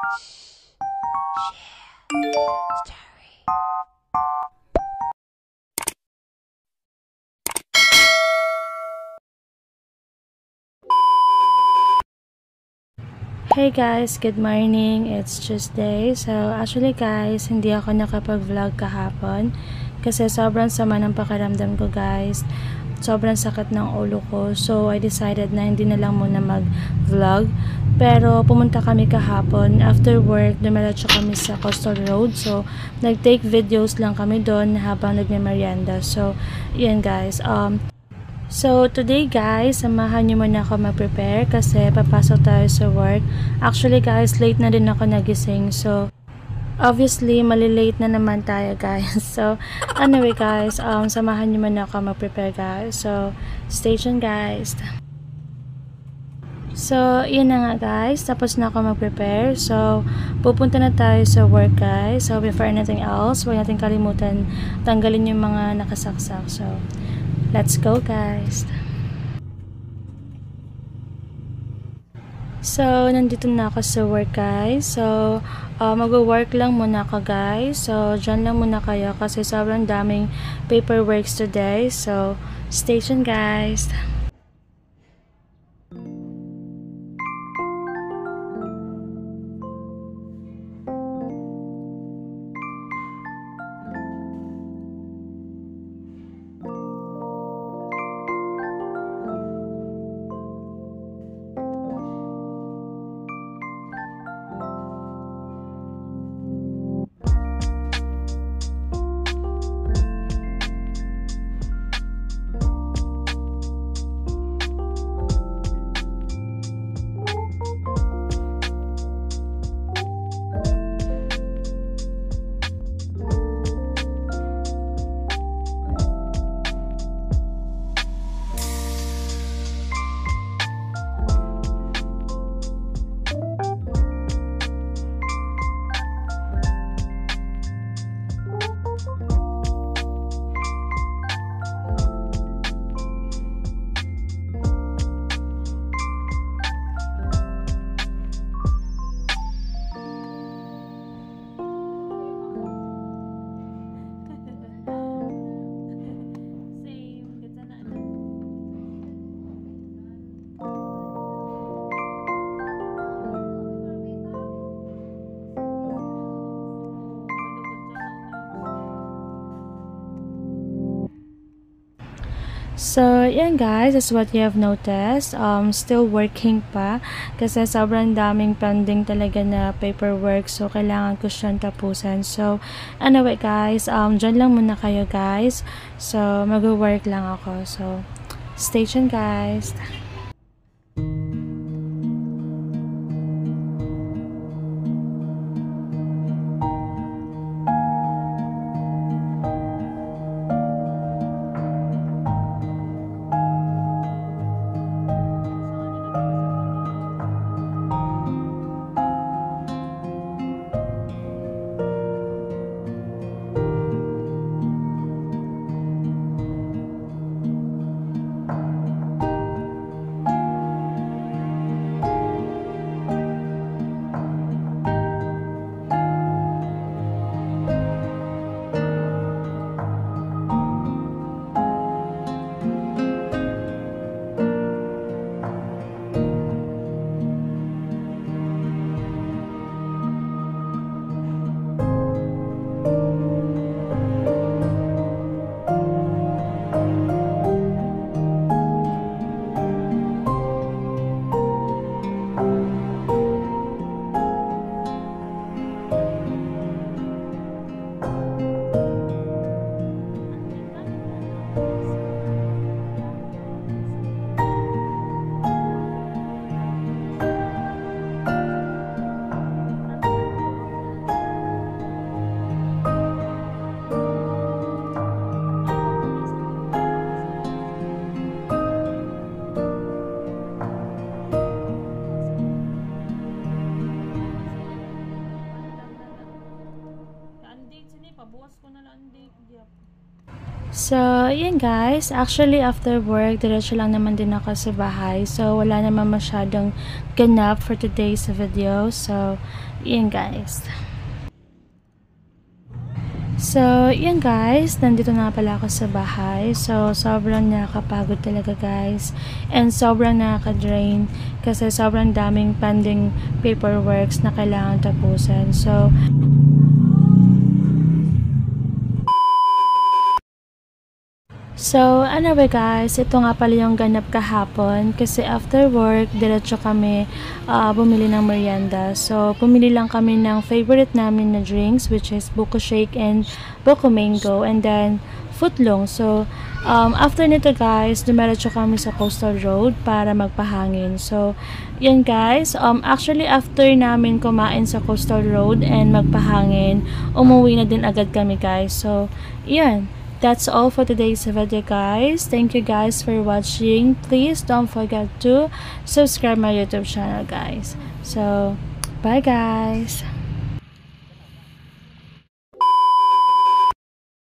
Hey guys, good morning. It's Tuesday. So actually guys, hindi ako nakapag-vlog kahapon kasi sobrang sama ng pakiramdam ko guys. Sobrang sakit ng ulo ko. So I decided na hindi na lang muna mag-vlog. Pero pumunta kami kahapon. After work, dumiretso kami sa Coastal Road. So nag-take videos lang kami doon habang nagme-merienda. So yan guys. So, today guys, samahan nyo muna ako mag-prepare kasi papasok tayo sa work. Actually guys, late na din ako nagising. So, obviously, malilate na naman tayo guys. So, anyway guys, samahan nyo muna ako mag-prepare guys. So, stay tuned guys. So, yun na nga guys. Tapos na ako mag-prepare. So, pupunta na tayo sa work guys. So, before anything else, huwag natin kalimutan tanggalin yung mga nakasaksak. So, let's go guys. So, nandito na ako sa work guys. So, mag-work lang muna ako guys. So, dyan lang muna kayo kasi sobrang daming paperworks today. So, stay tuned guys. So, yan guys, as what you have noticed, still working pa kasi sobrang daming pending talaga na paperwork, so kailangan ko siyang tapusan. So, anyway guys, dyan lang muna kayo guys. So, mag-work lang ako. So, stay tuned guys. So, yun guys. Actually, after work, diretso lang naman din ako sa bahay. So, wala naman masyadong ganap for today's video. So, yun guys. So, yun guys. Nandito na pala ako sa bahay. So, sobrang nakakapagod talaga guys. And sobrang nakaka-drain. Kasi sobrang daming pending paperworks na kailangan tapusin. So, anyway guys, ito nga pala yung ganap kahapon kasi after work, diretso kami bumili ng merienda. So, pumili lang kami ng favorite namin na drinks which is Buko Shake and Buko Mango and then footlong. So, after nito guys, dumiretso kami sa Coastal Road para magpahangin. So, yan guys, actually after namin kumain sa Coastal Road and magpahangin, umuwi na din agad kami guys. So, yan. That's all for today's video guys. Thank you guys for watching. Please don't forget to subscribe my YouTube channel guys. So, bye guys.